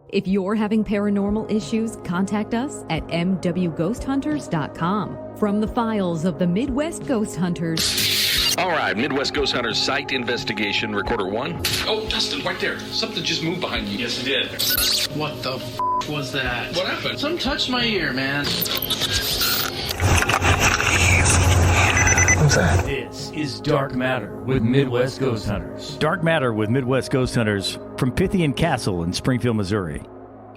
If you're having paranormal issues, contact us at mwghosthunters.com. From the files of the Midwest Ghost Hunters. All right, Midwest Ghost Hunters site investigation, recorder 1. Oh, Dustin, right there. Something just moved behind you. Yes, it did. What the was that? What happened? Something touched my ear, man. What's that? This is Dark Matter with Midwest Ghost Hunters. Dark Matter with Midwest Ghost Hunters from Pythian Castle in Springfield, Missouri.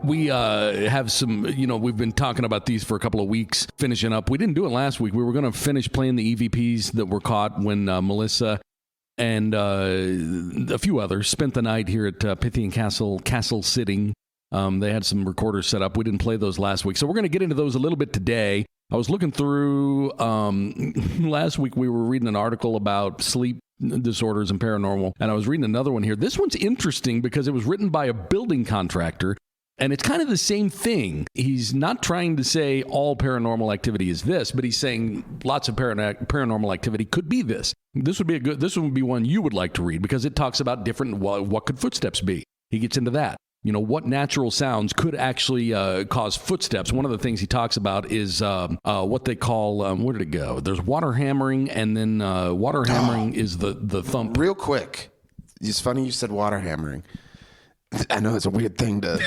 We have some, we've been talking about these for a couple of weeks, finishing up. We didn't do it last week. We were going to finish playing the EVPs that were caught when Melissa and a few others spent the night here at Pythian Castle sitting. They had some recorders set up. We didn't play those last week. So we're going to get into those a little bit today. I was looking through, last week we were reading an article about sleep disorders and paranormal, and I was reading another one here. This one's interesting because it was written by a building contractor, and it's kind of the same thing. He's not trying to say all paranormal activity is this, but he's saying lots of paranormal activity could be this. This would be one you would like to read because it talks about different, what could footsteps be? He gets into that. What natural sounds could actually cause footsteps. One of the things he talks about is what they call, where did it go? There's water hammering, and then water hammering is the thump. Real quick, it's funny you said water hammering. I know it's a weird thing to...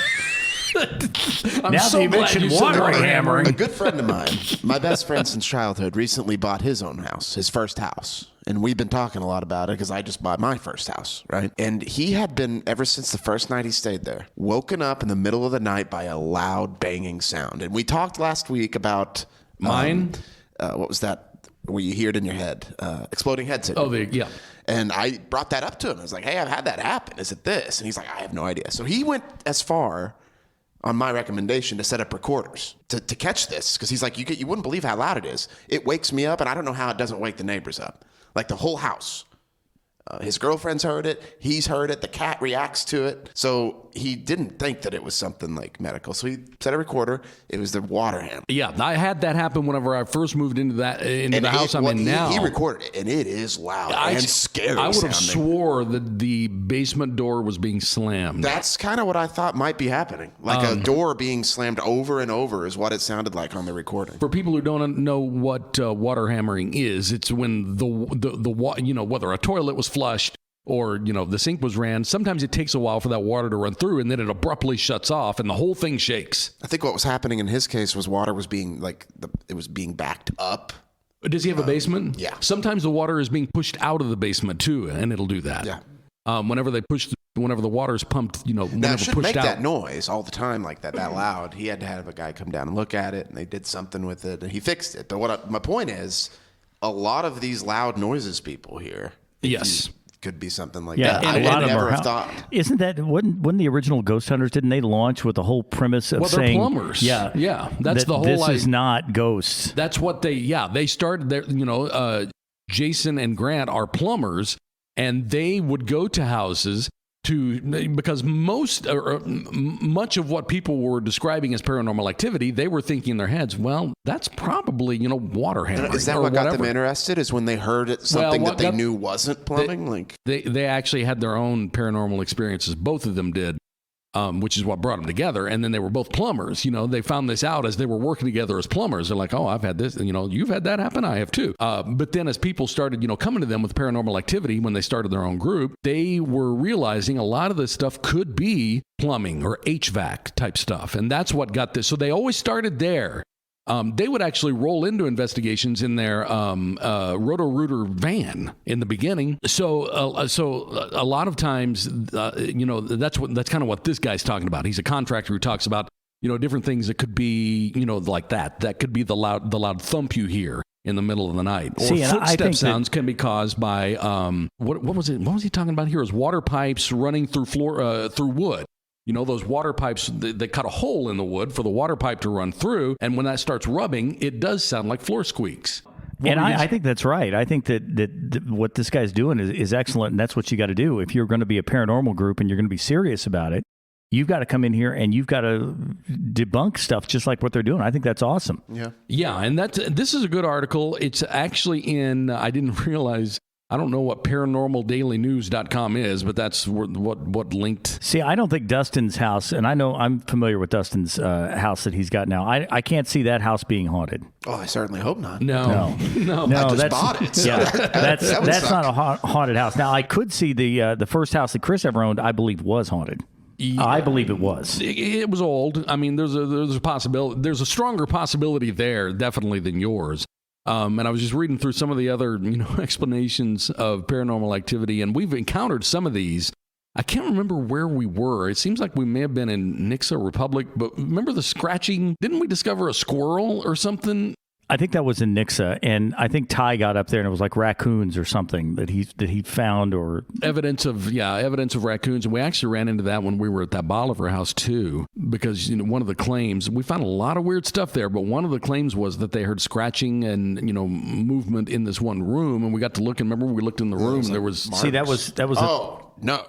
Now so that you mentioned water hammering. A good friend of mine, my best friend since childhood, recently bought his own house, his first house. And we've been talking a lot about it because I just bought my first house, right? And he had been, ever since the first night he stayed there, woken up in the middle of the night by a loud banging sound. And we talked last week about... Mine? What was that where you hear it in your head? Exploding head syndrome. Oh, yeah. And I brought that up to him. I was like, hey, I've had that happen. Is it this? And he's like, I have no idea. So he went as far... on my recommendation to set up recorders to catch this. Because he's like, you wouldn't believe how loud it is. It wakes me up, and I don't know how it doesn't wake the neighbors up. Like the whole house. His girlfriend's heard it. He's heard it. The cat reacts to it. So he didn't think that it was something like medical. So he set a recorder. It was the water hammer. Yeah, I had that happen whenever I first moved into the house I'm in now. He recorded it, and it is loud and scary. I would have sounding. swore that the basement door was being slammed. That's kind of what I thought might be happening. Like a door being slammed over and over is what it sounded like on the recording. For people who don't know what water hammering is, it's when the whether a toilet was flushed or, the sink was ran. Sometimes it takes a while for that water to run through, and then it abruptly shuts off, and the whole thing shakes. I think what was happening in his case was water was being it was being backed up. Does he have a basement? Yeah. Sometimes the water is being pushed out of the basement too, and it'll do that. Yeah. Whenever the water is pumped, Now, it should pushed make out. that noise all the time like that loud. He had to have a guy come down and look at it, and they did something with it, and he fixed it. But my point is, a lot of these loud noises people hear. Yes. Could be something like Yeah, that. a lot would of them never are. have thought. Isn't that wasn't the original Ghost Hunters? Didn't they launch with the whole premise of Well, they're saying, plumbers. Yeah, That's the whole. This is not ghosts. That's what they started there. Jason and Grant are plumbers, and they would go to houses because much of what people were describing as paranormal activity, they were thinking in their heads, well, that's probably, water hammering. Is that what got them interested? Is when they heard something that they knew wasn't plumbing? They actually had their own paranormal experiences. Both of them did. Which is what brought them together. And then they were both plumbers. They found this out as they were working together as plumbers. They're like, oh, I've had this. You've had that happen. I have too. But then as people started, coming to them with paranormal activity when they started their own group, they were realizing a lot of this stuff could be plumbing or HVAC type stuff. And that's what got this. So they always started there. They would actually roll into investigations in their Roto-Rooter van in the beginning. So a lot of times, that's kind of what this guy's talking about. He's a contractor who talks about, different things that could be, like that. That could be the loud thump you hear in the middle of the night. Or footstep sounds can be caused by what was it? What was he talking about here? Is water pipes running through wood. Those water pipes, they cut a hole in the wood for the water pipe to run through. And when that starts rubbing, it does sound like floor squeaks. I think that's right. I think that what this guy's doing is excellent, and that's what you got to do. If you're going to be a paranormal group and you're going to be serious about it, you've got to come in here and you've got to debunk stuff just like what they're doing. I think that's awesome. Yeah. Yeah, and this is a good article. It's actually I didn't realize... I don't know what paranormaldailynews.com is, but that's what linked. See, I don't think Dustin's house, and I know I'm familiar with Dustin's house that he's got now. I can't see that house being haunted. Oh, I certainly hope not. No. I just bought it. So Yeah, that's suck. not a haunted house. Now, I could see the first house that Chris ever owned, I believe, was haunted. Yeah. I believe it was. It was old. I mean, there's a possibility. There's a stronger possibility there, definitely, than yours. And I was just reading through some of the other, explanations of paranormal activity, and we've encountered some of these. I can't remember where we were. It seems like we may have been in Nixa Republic, but remember the scratching? Didn't we discover a squirrel or something? I think that was in Nixa, and I think Ty got up there and it was like raccoons or something that he found, or evidence of raccoons. And we actually ran into that when we were at that Bolivar house too, because one of the claims, we found a lot of weird stuff there, but one of the claims was that they heard scratching and movement in this one room, and we got to look, and remember we looked in the room and there was marks. See, that was no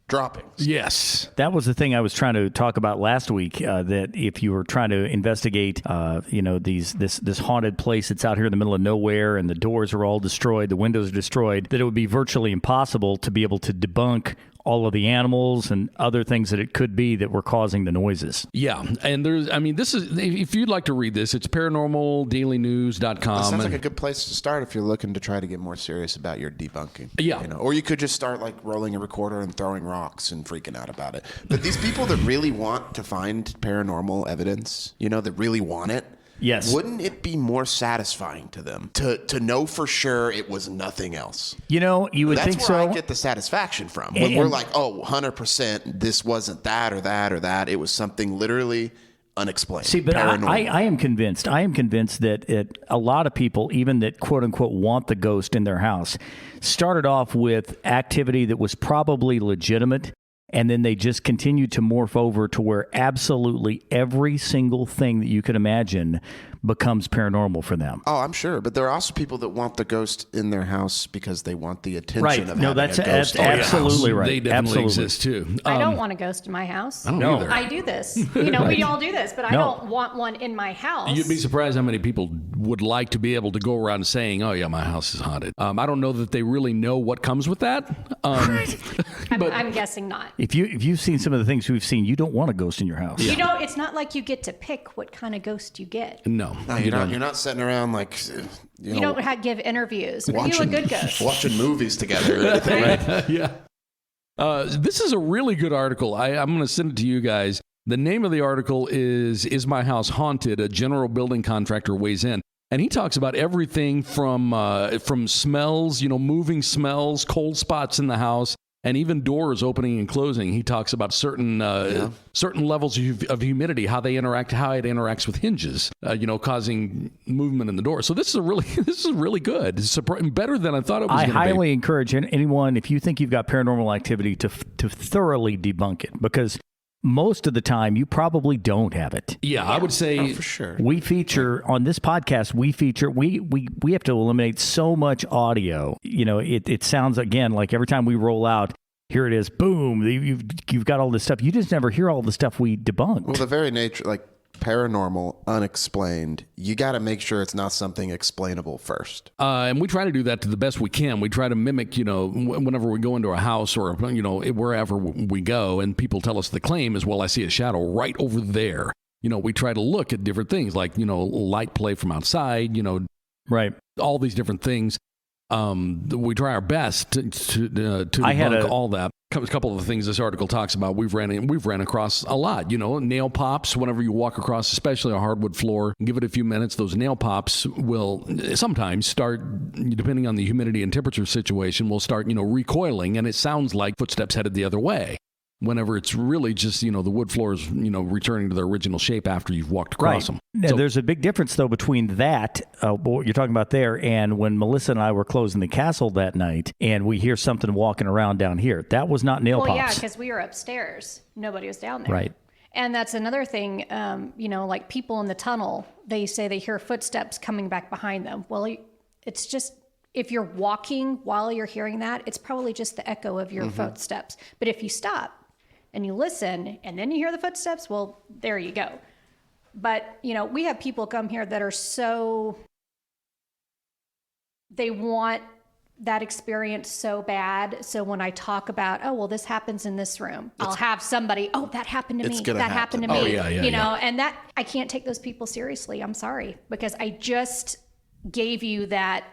droppings. Yes, that was the thing I was trying to talk about last week. That if you were trying to investigate, this haunted place that's out here in the middle of nowhere, and the doors are all destroyed, the windows are destroyed, that it would be virtually impossible to be able to debunk all of the animals and other things that it could be that were causing the noises. Yeah, and this is, if you'd like to read this, it's paranormaldailynews.com. That sounds like a good place to start if you're looking to try to get more serious about your debunking. Yeah. Or you could just start like rolling a recorder and throwing rocks and freaking out about it. But these people that really want to find paranormal evidence, that really want it, yes, wouldn't it be more satisfying to them to know for sure it was nothing else? You would That's think so. That's where I get the satisfaction from. When we're like, 100%, this wasn't that or that or that. It was something literally unexplained. See, but I am convinced. I am convinced that a lot of people, even that quote unquote want the ghost in their house, started off with activity that was probably legitimate. And then they just continued to morph over to where absolutely every single thing that you could imagine becomes paranormal for them. Oh, I'm sure. But there are also people that want the ghost in their house because they want the attention right. of No, having that's a ghost in their house. absolutely right. They definitely absolutely exist too. I don't want a ghost in my house. I don't either. I do this. We all do this, but I don't want one in my house. You'd be surprised how many people would like to be able to go around saying, "Oh yeah, my house is haunted." I don't know that they really know what comes with that. I'm guessing not. If you've seen some of the things we've seen, you don't want a ghost in your house. You know, it's not like you get to pick what kind of ghost you get. No, you're not sitting around like you don't give interviews. Are you a watching good ghost? watching movies together or anything. Right? Yeah. This is a really good article. I'm going to send it to you guys. The name of the article is My House Haunted? A general building contractor weighs in. And he talks about everything from smells, moving smells, cold spots in the house, and even doors opening and closing. He talks about certain levels of humidity, how it interacts with hinges, causing movement in the door. So this is really good. It's better than I thought it was going to be. I highly encourage anyone, if you think you've got paranormal activity, to thoroughly debunk it, because most of the time you probably don't have it. Yeah, I would say for sure. We feature on this podcast. We have to eliminate so much audio. It sounds again like every time we roll out, here it is, boom. You've got all this stuff. You just never hear all the stuff we debunked. Well, the very nature, like paranormal, unexplained, you got to make sure it's not something explainable first. And we try to do that to the best we can. We try to mimic, whenever we go into a house or, wherever we go, and people tell us the claim is, well, I see a shadow right over there. We try to look at different things like, light play from outside, right. All these different things. We try our best to debunk all that. A couple of the things this article talks about, we've ran across a lot. Nail pops. Whenever you walk across, especially a hardwood floor, give it a few minutes. Those nail pops will sometimes start, depending on the humidity and temperature situation, will start recoiling, and it sounds like footsteps headed the other way. Whenever it's really just, the wood floors, returning to their original shape after you've walked across them. Now, there's a big difference, though, between that, what you're talking about there, and when Melissa and I were closing the castle that night, and we hear something walking around down here. That was not nail pops. Well, yeah, because we were upstairs. Nobody was down there. Right. And that's another thing, like people in the tunnel, they say they hear footsteps coming back behind them. Well, it's just, if you're walking while you're hearing that, it's probably just the echo of your footsteps. But if you stop and you listen, and then you hear the footsteps, well, there you go. But, we have people come here that are they want that experience so bad. So when I talk about, oh, well, this happens in this room, I'll have somebody, oh, that happened to me. That happened to me. Oh, yeah, you know, and that I can't take those people seriously. I'm sorry, because I just gave you that.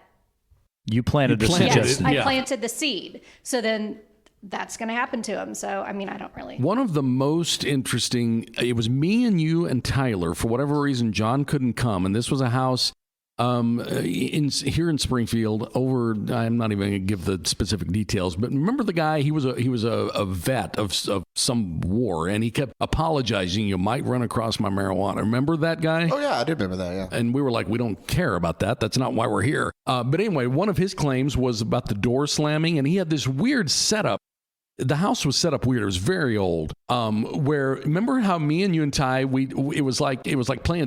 You planted the planted suggestion. I planted the seed. So then that's going to happen to him. So, I mean, I don't really. One of the most interesting, it was me and you and Tyler. For whatever reason, John couldn't come. And this was a house here in Springfield over, I'm not even going to give the specific details, but remember the guy, he was a vet of some war, and he kept apologizing, you might run across my marijuana. Remember that guy? Oh, yeah, I do remember that, yeah. And we were like, we don't care about that. That's not why we're here. But anyway, one of his claims was about the door slamming, and he had this weird setup. The house was set up weird. It was very old. Where remember how me and you and Ty, it was like playing a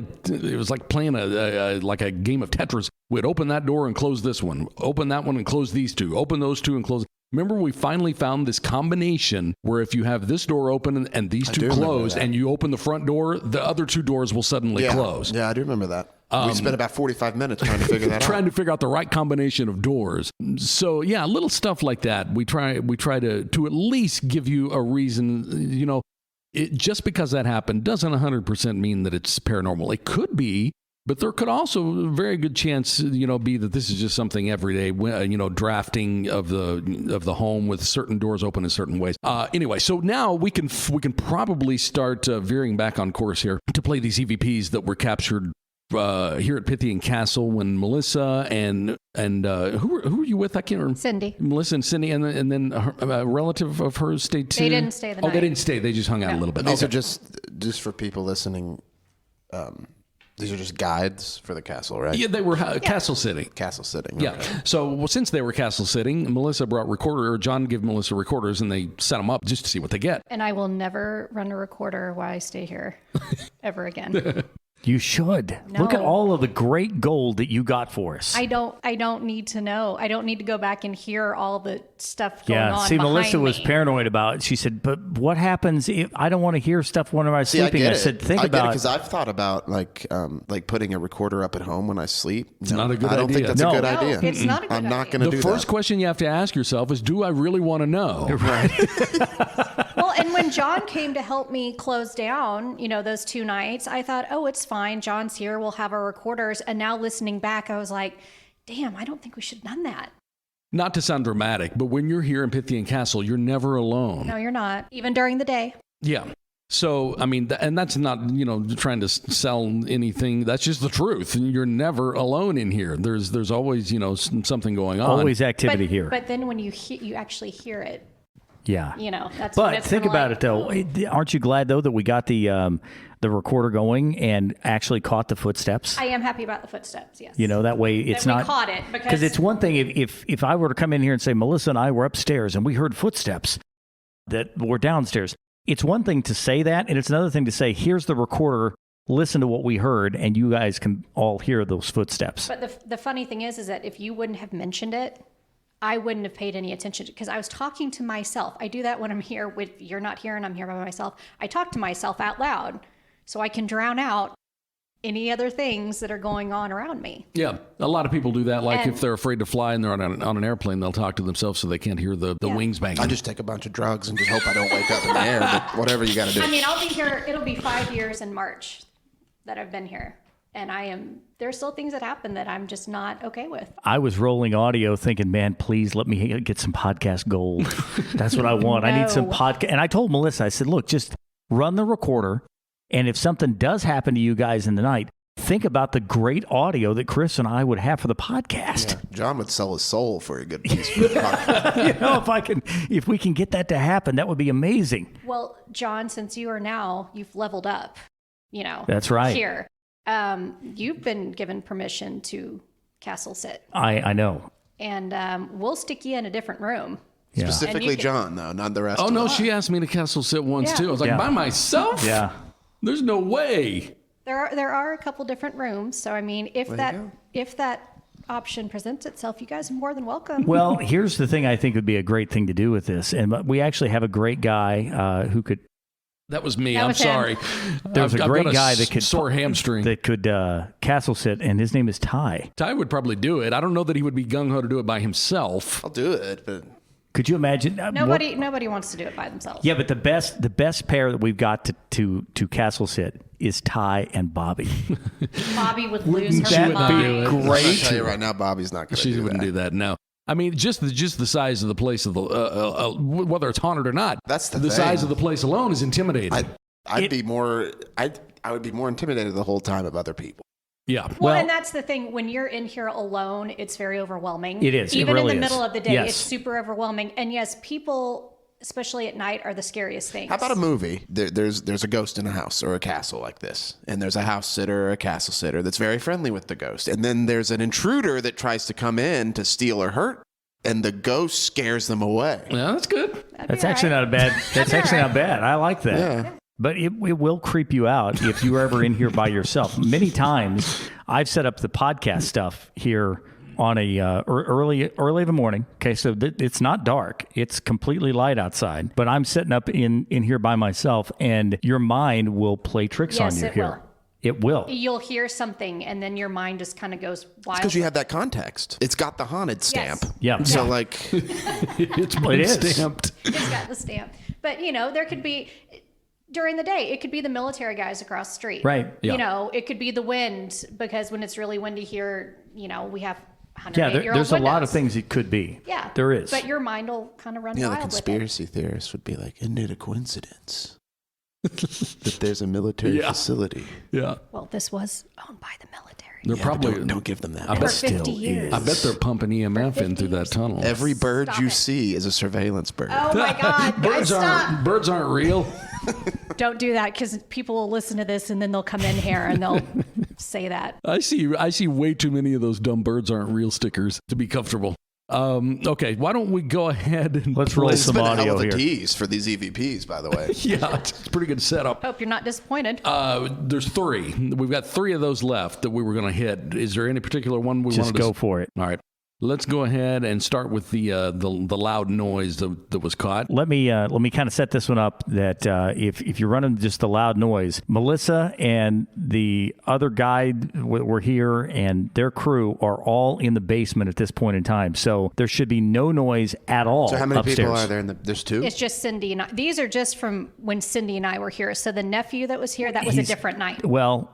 game of Tetris. We'd open that door and close this one, open that one and close these two, open those two and close. Remember, we finally found this combination where if you have this door open and these two closed, and you open the front door, the other two doors will suddenly close. Yeah, I do remember that. We spent about 45 minutes trying to figure that out. Trying to figure out the right combination of doors. So yeah, little stuff like that. We try to at least give you a reason. You know, just because that happened doesn't 100% mean that it's paranormal. It could be, but there could also a very good chance, you know, be that this is just something everyday. You know, drafting of the home with certain doors open in certain ways. Anyway, so now we can probably start veering back on course here to play these EVPs that were captured here at Pythian Castle when Melissa and who were you with? I can't remember. Cindy. Melissa and Cindy, and then a relative of hers stayed too. They didn't stay the night. Oh, they didn't stay. They just hung out a little bit. These are just for people listening. These are just guides for the castle, right? Yeah, they were castle sitting. Castle sitting. Yeah. Okay. So since they were castle sitting, Melissa brought John gave Melissa recorders, and they set them up just to see what they get. And I will never run a recorder while I stay here ever again. You should. No. Look at all of the great gold that you got for us. I don't need to know. I don't need to go back and hear all the stuff going on see, behind Melissa was me. paranoid about it. She said, but what happens if I don't want to hear stuff when I'm sleeping? I said, think about it. Because I've thought about like putting a recorder up at home when I sleep. It's not a good idea. I don't think that's a good idea. It's not a good I'm not idea. going to do The that. first question you have to ask yourself is, do I really want to know? Right. Well, and when John came to help me close down, you know, those 2 nights, I thought, oh, it's fine. John's here. We'll have our recorders. And now listening back, I was like, damn, I don't think we should have done that. Not to sound dramatic, but when you're here in Pythian Castle, you're never alone. No, you're not. Even during the day. Yeah. So, I mean, and that's not, you know, trying to sell anything. That's just the truth. You're never alone in here. There's always, you know, something going on. Always activity here. But then when you actually hear it, yeah. you know, that's when But it's think kinda about like, it, though. Aren't you glad, though, that we got the recorder going and actually caught the footsteps? I am happy about the footsteps, yes. You know, that way it's that we not... caught it. Because it's one thing if I were to come in here and say, Melissa and I were upstairs and we heard footsteps that were downstairs. It's one thing to say that, and it's another thing to say, here's the recorder, listen to what we heard, and you guys can all hear those footsteps. But the funny thing is that if you wouldn't have mentioned it, I wouldn't have paid any attention because I was talking to myself. I do that when I'm here with, you're not here and I'm here by myself. I talk to myself out loud so I can drown out any other things that are going on around me. Yeah, a lot of people do that. Like And- if they're afraid to fly and they're on an airplane, they'll talk to themselves so they can't hear the wings banging. I just take a bunch of drugs and just hope I don't wake up in the air. But whatever you got to do. I mean, I'll be here, it'll be 5 years in March that I've been here. And there's still things that happen that I'm just not okay with. I was rolling audio thinking, man, please let me get some podcast gold. That's what I want. I need some No. podcast. And I told Melissa, I said, look, just run the recorder. And if something does happen to you guys in the night, think about the great audio that Chris and I would have for the podcast. Yeah, John would sell his soul for a good piece of podcast. You know, if we can get that to happen, that would be amazing. Well, John, since you've leveled up, you know. That's right. Here. You've been given permission to castle sit. I know. And we'll stick you in a different room. Yeah. Specifically And you can- John, though, not the rest Oh of no, us. she asked me to castle sit once Yeah. too. I was like, Yeah. by myself? Yeah. There's no way. There are a couple different rooms. So I mean, if that option presents itself, you guys are more than welcome. Well, here's the thing I think would be a great thing to do with this. And we actually have a great guy who could That was me. That I'm was him. sorry. There's a great guy that could sore hamstring. that could castle sit, and his name is Ty. Ty would probably do it. I don't know that he would be gung ho to do it by himself. I'll do it, but Could you imagine? Nobody wants to do it by themselves. Yeah, but the best pair that we've got to castle sit is Ty and Bobby. Bobby would lose her that mind. be I'm great? gonna tell you right now, Bobby's not going to She do wouldn't that. do that. No. I mean, just the size of the place of the whether it's haunted or not. That's the the thing. size of the place alone is intimidating. I would be more intimidated the whole time of other people. yeah. Well, and that's the thing. When you're in here alone, it's very overwhelming. It is. It Even really in the is. middle of the day, Yes. it's super overwhelming. And yes, people, especially at night, are the scariest things. How about a movie? There's a ghost in a house or a castle like this, and there's a house sitter or a castle sitter that's very friendly with the ghost, and then there's an intruder that tries to come in to steal or hurt, and the ghost scares them away. Yeah, that's good. That's actually not a bad. That's actually not bad. I like that. Yeah. But it will creep you out if you're ever in here by yourself. Many times, I've set up the podcast stuff here on a early in the morning. Okay, so it's not dark; it's completely light outside. But I'm setting up in here by myself, and your mind will play tricks Yes, on you it here. will. It will. You'll hear something, and then your mind just kind of goes wild. Because you have that context. It's got the haunted stamp. Yeah. So like, It's It been is. stamped. It's got the stamp. But, there could be, during the day, it could be the military guys across the street. Right. Yeah. It could be the wind, because when it's really windy here, we have 108-year-old Yeah, there's a lot of windows. things it could be. Yeah. There is. But your mind will kind of run the wild with it. conspiracy theorists would be like, isn't it a coincidence that there's a military Yeah. facility? Yeah. Well, this was owned by the military. They're Yeah, but probably. don't give them that. I For bet, 50 years. I bet they're pumping EMF in 50 through that years. tunnel. Every bird Stop you it. see is a surveillance bird. Oh my God. Guys, stop. Birds aren't real. Don't do that, because people will listen to this and then they'll come in here and they'll say that. I see way too many of those dumb birds aren't real stickers to be comfortable. Okay, why don't we go ahead and Let's roll It's some been a hell audio of a here. tease for these EVPs, by the way. yeah, it's a pretty good setup. Hope you're not disappointed. There's 3. We've got 3 of those left that we were going to hit. Is there any particular one we Just wanted go to? for it. All right, let's go ahead and start with the loud noise that was caught. Let me kind of set this one up that if you're running just the loud noise, Melissa and the other guide were here, and their crew are all in the basement at this point in time. So there should be no noise at all. So how many upstairs. people are there? There's 2? It's just Cindy and I. These are just from when Cindy and I were here. So the nephew that was here, that was a different night. Well,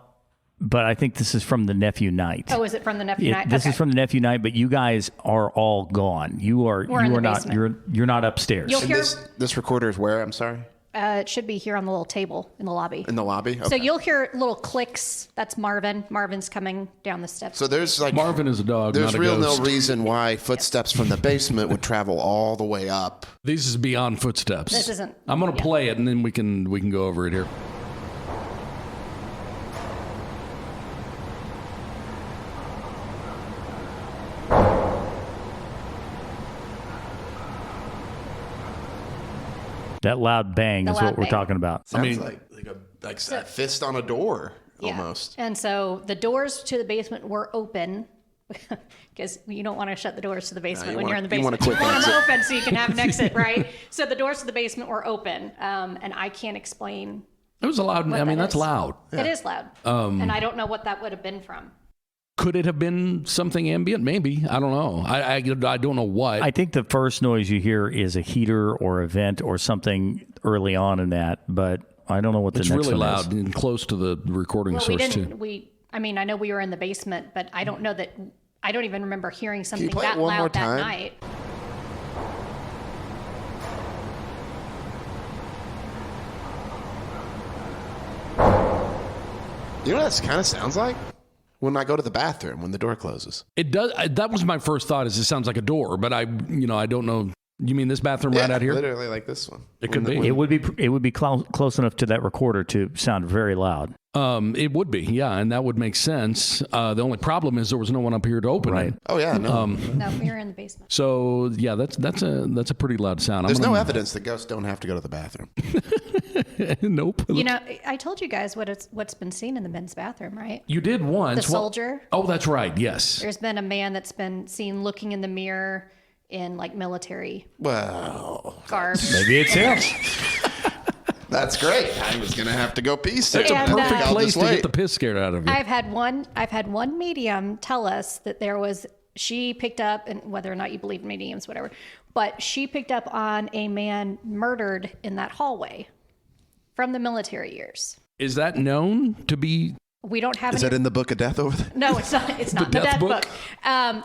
but I think this is from the nephew night. Oh, is it from the nephew night? This Okay. is from the nephew night, but you guys are all gone. We're in the not basement. you're not upstairs. You'll hear. This recorder is where? I'm sorry? It should be here on the little table in the lobby. In the lobby? So Okay. you'll hear little clicks. That's Marvin. Marvin's coming down the steps. So there's like Marvin is a dog, There's not a real ghost. no reason why footsteps from the basement would travel all the way up. This is beyond footsteps. This isn't- I'm going to yeah. play it, and then we can go over it here. That loud bang The is loud what we're bang. talking about. Sounds mean- like a fist on a door Yeah. almost. And so the doors to the basement were open, because you don't want to shut the doors to the basement you when wanna- you're in the you wanna basement. quick want them exit. open so you can have an exit, right? So the doors to the basement were open, and I can't explain. It was a loud. What I mean, that that's is. loud. It is loud, and I don't know what that would have been from. Could it have been something ambient? Maybe. I don't know. I don't know what. I think the first noise you hear is a heater or a vent or something early on in that, but I don't know what the it's next really one loud is. and close to the recording Well, we source didn't. too. I mean, I know we were in the basement, but I don't know that. I don't even remember hearing something play it that one more loud that time? night. You know what this kind of sounds like? When I go to the bathroom when the door closes. It does. That was my first thought. Is it sounds like a door, but I don't know. You mean this bathroom right out here? Literally like this one. It could be. It would be close enough to that recorder to sound very loud. It would be, yeah, and that would make sense. The only problem is there was no one up here to open Right. it. Oh yeah, no. No, we were in the basement. So yeah, that's a pretty loud sound. There's no evidence that ghosts don't have to go to the bathroom. Nope. You know, I told you guys what's been seen in the men's bathroom, right? You did once. The soldier. Oh, that's right. Yes. There's been a man that's been seen looking in the mirror in like military Well, garb. Maybe it's him. That's great. I was going to have to go pee soon. It's a And, perfect I'll place just to wait. get the piss scared out of you. I've had one medium tell us that she picked up, and whether or not you believe in mediums, whatever, but she picked up on a man murdered in that hallway from the military years. Is that known to be? We don't have Is any. that in the Book of Death over there? No, it's not. It's not The the death death book?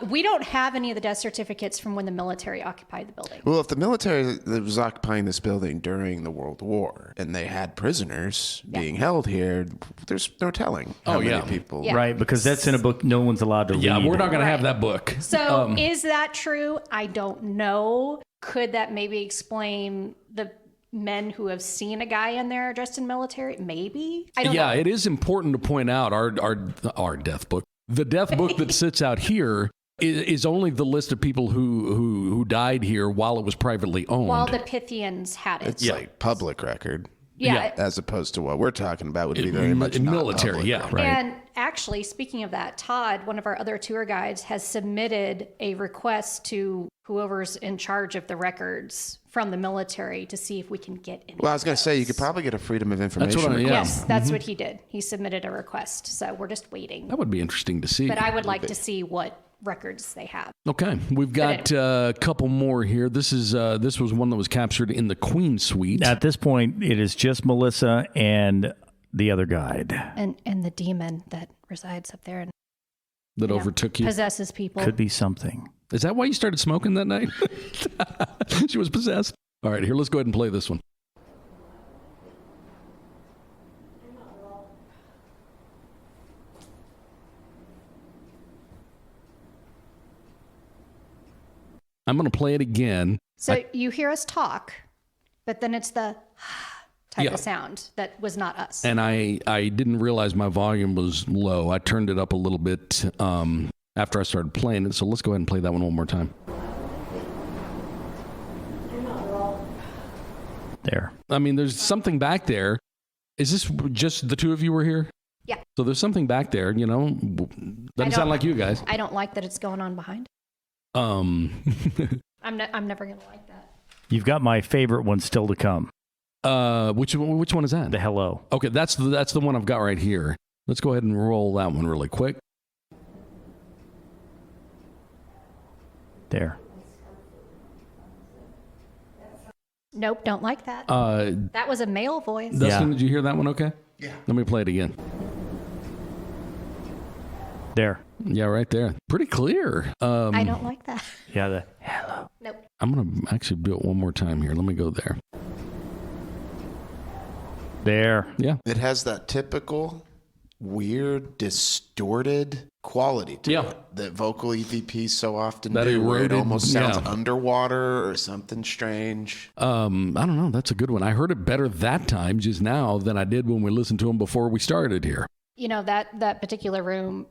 book. We don't have any of the death certificates from when the military occupied the building. Well, if the military was occupying this building during the World War and they had prisoners being held here, there's no telling how many people. Yeah. Right, because that's in a book no one's allowed to Yeah, read. we're not going to have Right. that book. So is that true? I don't know. Could that maybe explain the men who have seen a guy in there dressed in military? Maybe. I don't know. It is important to point out our death book. The death book that sits out here is only the list of people who died here while it was privately owned. While the Pythians had it. It's like public record. Yeah. As opposed to what we're talking about would be very much not military. public Yeah, record. right. And actually, speaking of that, Todd, one of our other tour guides, has submitted a request to whoever's in charge of the records from the military to see if we can get any. Well, I was going to say, you could probably get a Freedom of Information what I- request. yeah. Yes, that's what he did. He submitted a request. So we're just waiting. That would be interesting to see. But I would like to see what records they have. Okay, we've got a couple more here. This was one that was captured in the Queen Suite. At this point, it is just Melissa and the other guide. And the demon that resides up there and that overtook you. possesses people. Could be something. Is that why you started smoking that night? She was possessed. All right, here, let's go ahead and play this one. I'm going to play it again. So you hear us talk, but then it's the type Yeah. of sound that was not us. And I didn't realize my volume was low. I turned it up a little bit after I started playing it. So let's go ahead and play that one more time. There. I mean, there's something back there. Is this just the two of you were here? Yeah. So there's something back there, you know. Doesn't sound like you guys. I don't like that it's going on behind. Um, I'm never going to like that. You've got my favorite one still to come. which one is that? The hello. Okay, that's the one I've got right here. Let's go ahead and roll that one really quick. There. Nope, don't like that. That was a male voice. Dustin, Yeah. did you hear that one okay? Yeah. Let me play it again. There. Yeah, right there. Pretty clear. I don't like that. Yeah, the hello. Nope. I'm going to actually do it one more time here. Let me go there. There. Yeah. It has that typical weird, distorted quality to Yeah. it that vocal EVPs so often That do, where it eroded, almost sounds yeah. underwater or something strange. I don't know. That's a good one. I heard it better that time just now than I did when we listened to them before we started here. You know, that particular room,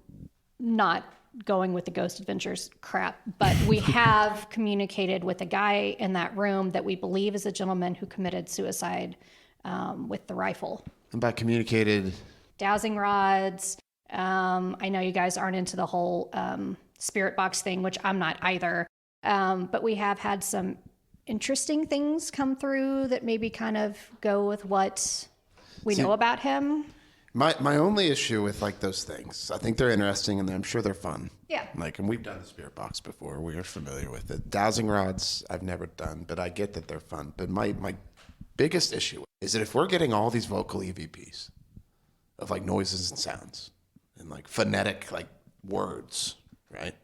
not going with the Ghost Adventures crap, but we have communicated with a guy in that room that we believe is a gentleman who committed suicide with the rifle. And by communicated, Dowsing rods. I know you guys aren't into the whole spirit box thing, which I'm not either. But we have had some interesting things come through that maybe kind of go with what we know about him. my only issue with like those things, I think they're interesting and I'm sure they're fun. Yeah. Like, and we've done the spirit box before. We are familiar with it. Dowsing rods, I've never done, but I get that they're fun. But my biggest issue is that if we're getting all these vocal EVPs of like noises and sounds and like phonetic like words, right?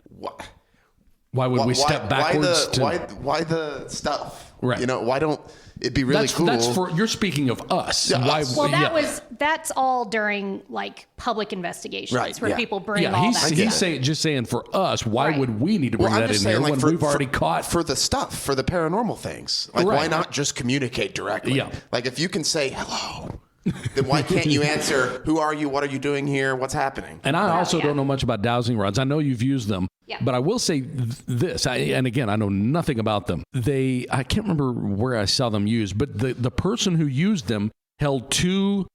Why would we step backwards? Why the stuff? Right. You know, why don't it be really cool? That's for you're speaking of us. Yeah, Why? us. Well, yeah. that's all during like public investigations, Right, where yeah. people bring Yeah, all he's that he's stuff. just saying for us. Why Right. would we need to bring I'm that in just there saying, like, when for- we've already for- caught? for the stuff, for the paranormal things. Like, Right. why not just communicate directly? Yeah. Like, if you can say hello, then why can't you answer, who are you? What are you doing here? What's happening? And I also yeah. don't know much about dowsing rods. I know you've used them, Yeah. but I will say this. And again, I know nothing about them. I can't remember where I saw them used, but the person who used them held two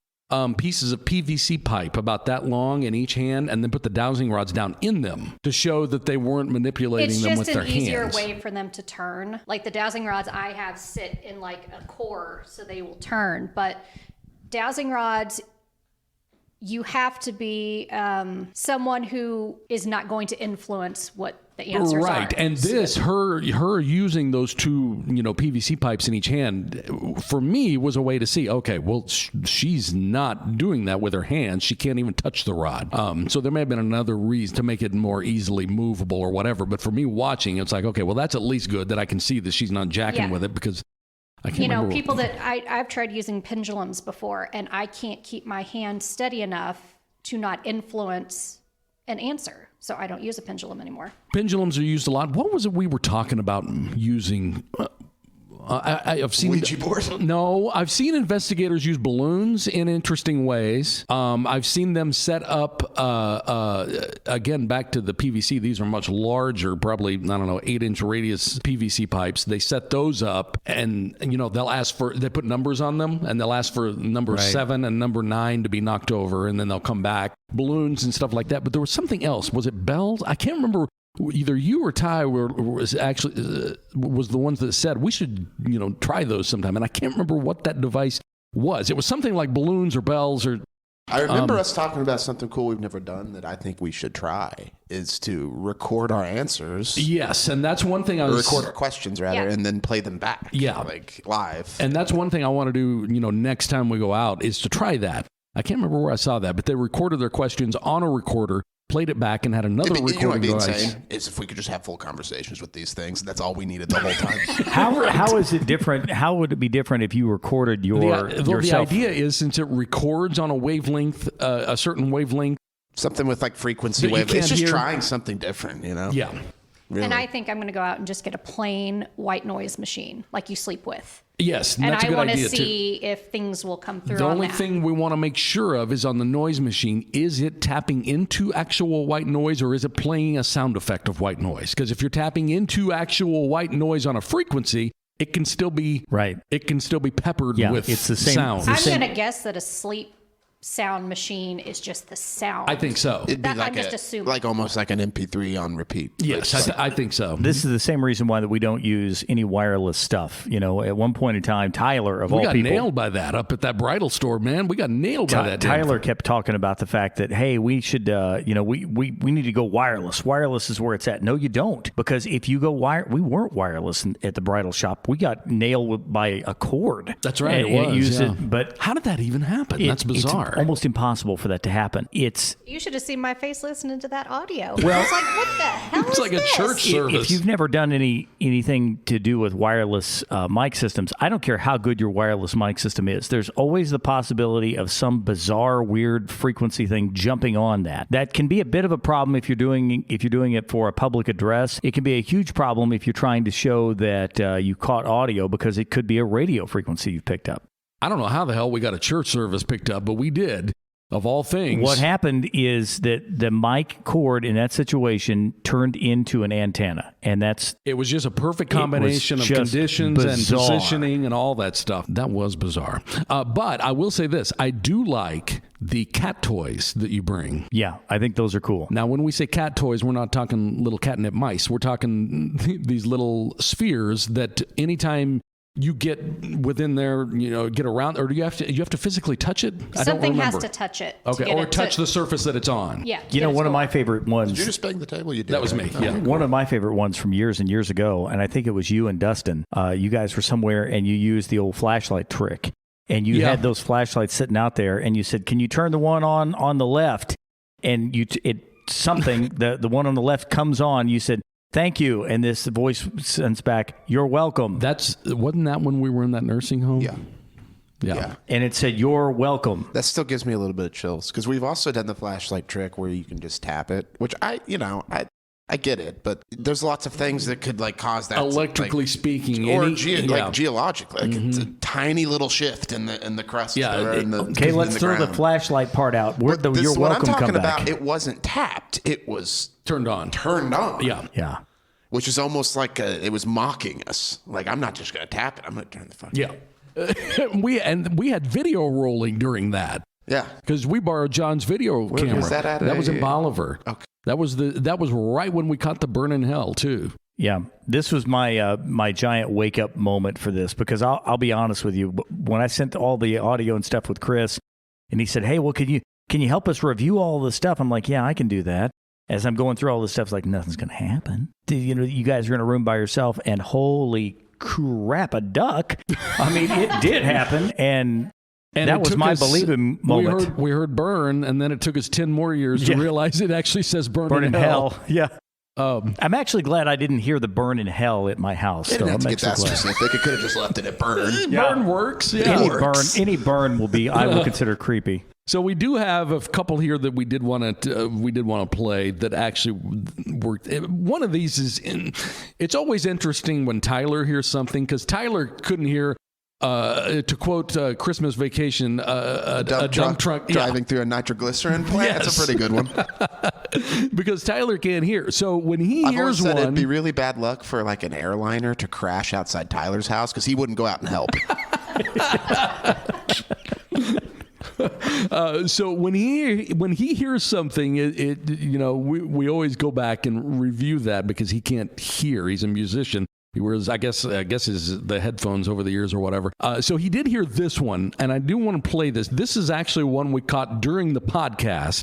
pieces of PVC pipe about that long in each hand, and then put the dowsing rods down in them to show that they weren't manipulating them with their hands. It's just an easier way for them to turn. Like the dowsing rods I have sit in like a core so they will turn. But dowsing rods, you have to be someone who is not going to influence what the answers are. Right. And this, her using those two, PVC pipes in each hand, for me was a way to see, okay, well, she's not doing that with her hands. She can't even touch the rod. So there may have been another reason to make it more easily movable or whatever. But for me watching, it's like, okay, well, that's at least good that I can see that she's not jacking with it, because I can't remember. People that I've tried using pendulums before, and I can't keep my hand steady enough to not influence an answer. So I don't use a pendulum anymore. Pendulums are used a lot. What was it we were talking about using? I've seen Ouija board? No, I've seen investigators use balloons in interesting ways. I've seen them set up, again, back to the PVC. These are much larger, probably, 8-inch radius PVC pipes. They set those up, and, they'll ask for, they put numbers on them, and they'll ask for number 7 and number 9 to be knocked over, and then they'll come back. Balloons and stuff like that. But there was something else. Was it bells? I can't remember. Either you or Ty was the ones that said we should, try those sometime. And I can't remember what that device was. It was something like balloons or bells or. I remember us talking about something cool we've never done that I think we should try is to record our answers. Yes, and that's one thing record our questions rather, and then play them back. Yeah, like live. And that's one thing I want to do. Next time we go out is to try that. I can't remember where I saw that, but they recorded their questions on a recorder, played it back, and had another recording device. Insane is if we could just have full conversations with these things. That's all we needed the whole time. How is it different? How would it be different if you recorded yourself? The idea is, since it records on a wavelength, a certain wavelength, something with like frequency wave. It's just trying something different, Yeah. Really. And I think I'm going to go out and just get a plain white noise machine like you sleep with. Yes, and that's a good idea, too. I want to see if things will come through. The only thing we want to make sure of is on the noise machine, is it tapping into actual white noise, or is it playing a sound effect of white noise? Because if you're tapping into actual white noise on a frequency, it can still be It can still be peppered with it's the same sound. I'm going to guess that a sleep sound machine is just the sound. I think so. It'd be I'm just assuming. like almost like an MP3 on repeat. Yes, I think so. This is the same reason why that we don't use any wireless stuff. At one point in time, Tyler, of all people, we got nailed by that up at that bridal store, man. We got nailed by that. Tyler kept talking about the fact that, hey, we should, we need to go wireless. Wireless is where it's at. No, you don't, because if you go we weren't wireless at the bridal shop. We got nailed by a cord. That's right. It was. But how did that even happen? That's bizarre. It's almost impossible for that to happen. You should have seen my face listening to that audio. Well, I was like, what the hell it's is like this? a church service. If you've never done anything to do with wireless mic systems, I don't care how good your wireless mic system is. There's always the possibility of some bizarre, weird frequency thing jumping on that. That can be a bit of a problem if you're doing it for a public address. It can be a huge problem if you're trying to show that you caught audio, because it could be a radio frequency you've picked up. I don't know how the hell we got a church service picked up, but we did. Of all things. What happened is that the mic cord in that situation turned into an antenna. And it was just a perfect combination of conditions and positioning and all that stuff. That was bizarre. But I will say this. I do like the cat toys that you bring. Yeah, I think those are cool. Now, when we say cat toys, we're not talking little catnip mice. We're talking these little spheres that anytime you get within there, get around, or do you have to physically touch it? Something has to touch it. Okay, or touch the surface that it's on. Yeah. One of my favorite ones. Did you just bang the table? You did. That was me. Yeah. One of my favorite ones from years and years ago, and I think it was you and Dustin. You guys were somewhere and you used the old flashlight trick, and you had those flashlights sitting out there, and you said, "Can you turn the one on the left?" And the one on the left comes on. You said, "Thank you," and this voice sends back, "You're welcome." Wasn't that when we were in that nursing home? Yeah. And it said, "You're welcome." That still gives me a little bit of chills, because we've also done the flashlight trick where you can just tap it, which I get it, but there's lots of things that could cause that. Electrically speaking, or geologically, it's a tiny little shift in the crust. Okay, let's throw the flashlight part out. Where'd the "You're welcome" come back? What I'm talking about, it wasn't tapped; it was turned on. Yeah. Which is almost like it was mocking us. Like, I'm not just going to tap it; I'm going to turn the fuck. Yeah. We had video rolling during that. Yeah. Because we borrowed John's video camera. was that at? That was in Bolivar. Okay. That was right when we caught the burn in hell too. Yeah, this was my my giant wake up moment for this, because I'll be honest with you. When I sent all the audio and stuff with Chris, and he said, "Hey, well, can you help us review all this stuff?" I'm like, "Yeah, I can do that." As I'm going through all this stuff, it's like nothing's going to happen. You know, you guys are in a room by yourself, and holy crap, a duck! I mean, it did happen, and that was my believing moment. We heard burn, and then it took us 10 more years to realize it actually says burn in hell. Yeah. I'm actually glad I didn't hear the burn in hell at my house. They didn't have to get that specific. It could have just left it at burn. Burn works. Yeah. Any burn will be, I would consider creepy. So we do have a couple here that we did want to play that actually worked. One of these is it's always interesting when Tyler hears something, because Tyler couldn't hear. To quote Christmas Vacation, a dump truck driving through a nitroglycerin plant. Yes. That's a pretty good one. Because Tyler can't hear. So when he I've hears always said one, it'd be really bad luck for like an airliner to crash outside Tyler's house, because he wouldn't go out and help. So when he hears something, we always go back and review that, because he can't hear. He's a musician. He wears, I guess, the headphones over the years or whatever. So he did hear this one, and I do want to play this. This is actually one we caught during the podcast,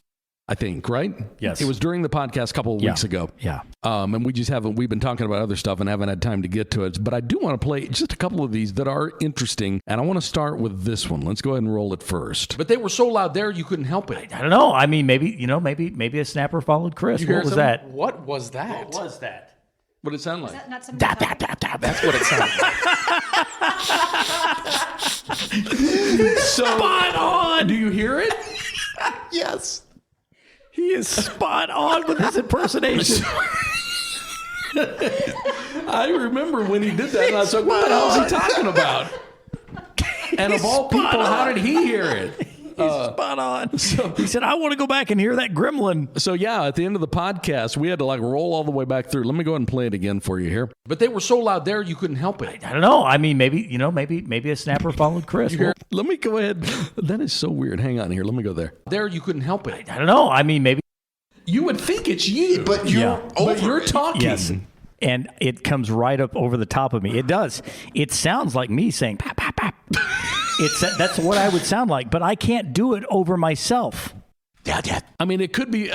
I think, right? Yes. It was during the podcast a couple of weeks ago. Yeah. And we've been talking about other stuff and haven't had time to get to it. But I do want to play just a couple of these that are interesting, and I want to start with this one. Let's go ahead and roll it first. But they were so loud there, you couldn't help it. I don't know. I mean, maybe a snapper followed Chris. What was that? What was that? What was that? What did it sound like? Is that not something That's what it sounded like. Spot on! Do you hear it? Yes. He is spot on with his impersonation. I remember when he did that, and I was like, what the hell is he talking about? And of all people, how did he hear it? Spot on. So, he said, I want to go back and hear that gremlin. So yeah, at the end of the podcast, we had to roll all the way back through. Let me go ahead and play it again for you here. But they were so loud there, you couldn't help it. I don't know. I mean, maybe a snapper followed Chris. Let me go ahead. That is so weird. Hang on here. Let me go there. There, you couldn't help it. I don't know. I mean, maybe. You would think it's you. But you're talking. Yes. And it comes right up over the top of me. It does. It sounds like me saying, pap, pap, pap. That's what I would sound like, but I can't do it over myself. Yeah. I mean, it could be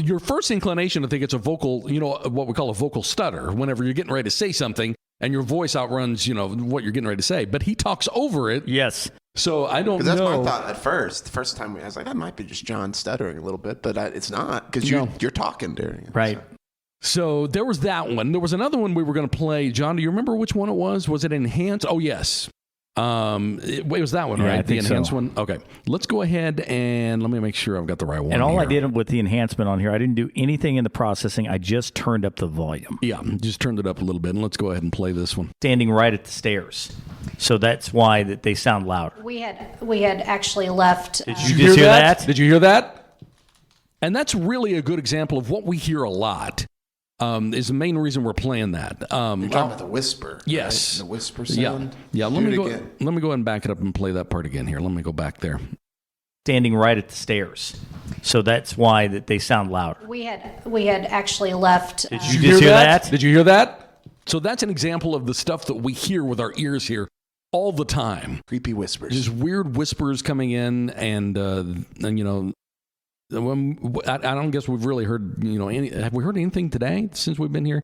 your first inclination to think it's a vocal, what we call a vocal stutter, whenever you're getting ready to say something and your voice outruns, what you're getting ready to say. But he talks over it. Yes. So I don't know. Because that's what I thought at first. The first time I was like, that might be just John stuttering a little bit, but it's not, because you're talking during it. Right. So there was that one. There was another one we were going to play. John, do you remember which one it was? Was it Enhanced? Oh, yes. It was that one, Yeah, right? I think the enhanced so. one. Okay, let's go ahead and let me make sure I've got the right one. And all here. I did with the enhancement on here, I didn't do anything in the processing. I just turned up the volume. Yeah, just turned it up a little bit. And let's go ahead and play this one. Standing right at the stairs, so that's why that they sound louder. We had actually left. Did you just hear that? Did you hear that? And that's really a good example of what we hear a lot. Is the main reason we're playing that. You're talking about the whisper. Yes. Right? The whisper sound. Yeah. Do Let me it go again. ahead and back it up and play that part again here. Let me go back there. Standing right at the stairs, so that's why that they sound louder. We had actually left. Did you just hear that? Did you hear that? So that's an example of the stuff that we hear with our ears here all the time. Creepy whispers. Just weird whispers coming in, and I don't guess we've really heard, have we heard anything today since we've been here?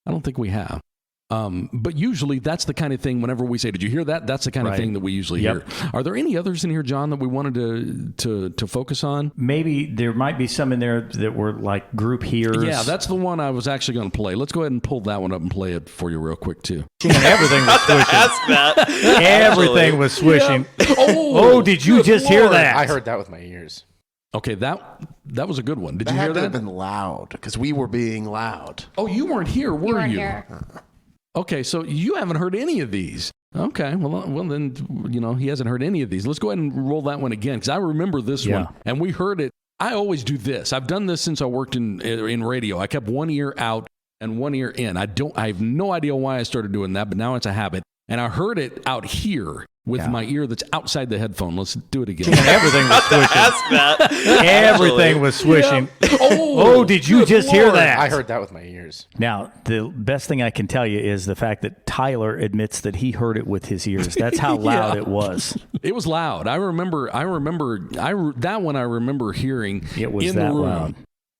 I don't think we have. But usually that's the kind of thing, whenever we say, did you hear that? That's the kind of thing that we usually hear. Are there any others in here, John, that we wanted to focus on? Maybe there might be some in there that were like group hears. Yeah, that's the one I was actually going to play. Let's go ahead and pull that one up and play it for you real quick, too. And everything was swishing. Ask that. Everything was swishing. Oh, did you just hear that? I heard that with my ears. Okay, that was a good one. Did that you hear had to have that? been loud, because we were being loud. Oh, you weren't here, were You weren't you? here. Okay, so you haven't heard any of these. Okay, well then, he hasn't heard any of these. Let's go ahead and roll that one again, because I remember this one, and we heard it. I always do this. I've done this since I worked in radio. I kept one ear out and one ear in. I have no idea why I started doing that, but now it's a habit. and I heard it out here with my ear that's outside the headphone. Let's do it again. Everything was swishing. Ask that. Everything was swishing. Oh, did you just hear that? I heard that with my ears. Now, the best thing I can tell you is the fact that Tyler admits that he heard it with his ears. That's how loud it was. It was loud. I remember that one I remember hearing It was in that the room.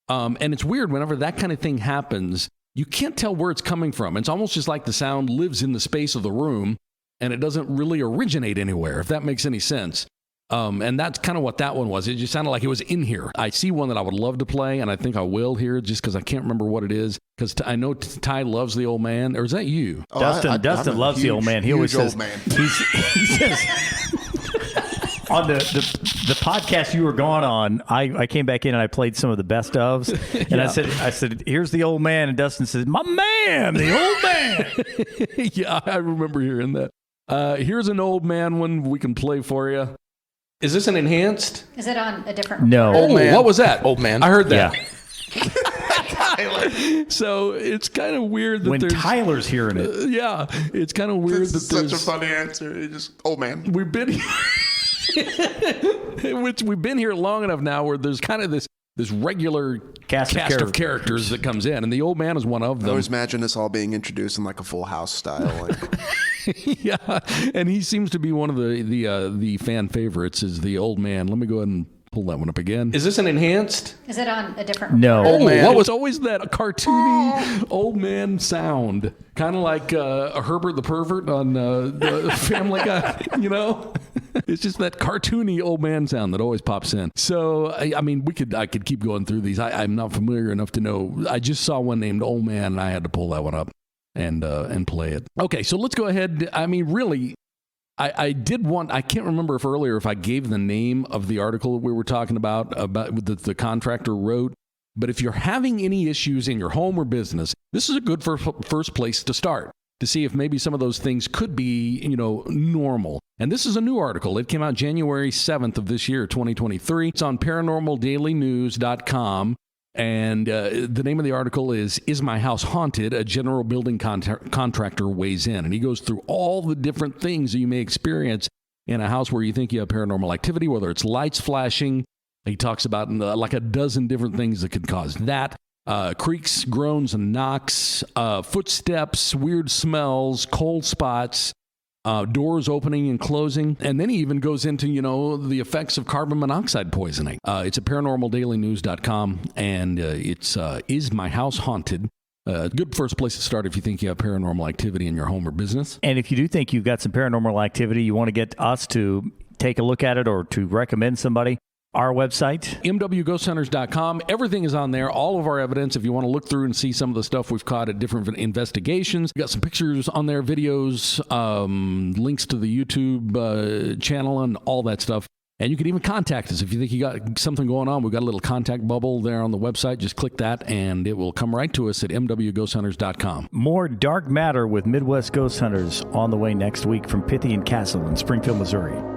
loud. And it's weird whenever that kind of thing happens, you can't tell where it's coming from. It's almost just like the sound lives in the space of the room and it doesn't really originate anywhere, if that makes any sense. And that's kind of what that one was. It just sounded like it was in here. I see one that I would love to play, and I think I will here just because I can't remember what it is. Because I know Ty loves the old man. Or is that you? Oh, Dustin I'm a loves the old man. He always huge says, old man. he says, on the podcast you were gone on, I came back in and I played some of the best ofs, and I said, here's the old man, and Dustin says, my man, the old man. Yeah, I remember hearing that. Here's an old man one we can play for you. Is this an enhanced? Is it on a different? No. Oh, what was that? Old man. I heard that. Yeah. So it's kind of weird that When there's... Tyler's hearing it. Yeah, it's kind of weird This that is there's... such a funny answer. It's just old man. We've been we've been here long enough now where there's kind of this regular Cast of characters that comes in, and the old man is one of I them. always imagine this all being introduced in like a Full House style. Like, Yeah, and he seems to be one of the fan favorites. Is the old man? Let me go ahead and pull that one up again. Is this an enhanced? Is it on a different? No. What was always that cartoony old man sound? Kind of like a Herbert the Pervert on the Family Guy, you know? It's just that cartoony old man sound that always pops in. So, I mean, I could keep going through these. I'm not familiar enough to know. I just saw one named Old Man, and I had to pull that one up and play it. Okay, so let's go ahead. I mean, really, I can't remember if I gave the name of the article we were talking about the contractor wrote. But if you're having any issues in your home or business, this is a good first place to start to see if maybe some of those things could be, normal. And this is a new article. It came out January 7th of this year, 2023. It's on paranormaldailynews.com. And the name of the article is My House Haunted? A general building contractor weighs in. And he goes through all the different things that you may experience in a house where you think you have paranormal activity, whether it's lights flashing. He talks about like a dozen different things that could cause that. Creaks, groans, and knocks, footsteps, weird smells, cold spots, doors opening and closing. And then he even goes into, the effects of carbon monoxide poisoning. It's at paranormaldailynews.com, and it's Is My House Haunted? Good first place to start if you think you have paranormal activity in your home or business. And if you do think you've got some paranormal activity, you want to get us to take a look at it or to recommend somebody, our website, mwghosthunters.com. Everything is on there, all of our evidence. If you want to look through and see some of the stuff we've caught at different investigations, we got some pictures on there, videos, links to the YouTube channel and all that stuff. And you can even contact us if you think you got something going on. We've got a little contact bubble there on the website. Just click that and it will come right to us at mwghosthunters.com. More Dark Matter with Midwest Ghost Hunters on the way next week from Pythian Castle in Springfield, Missouri.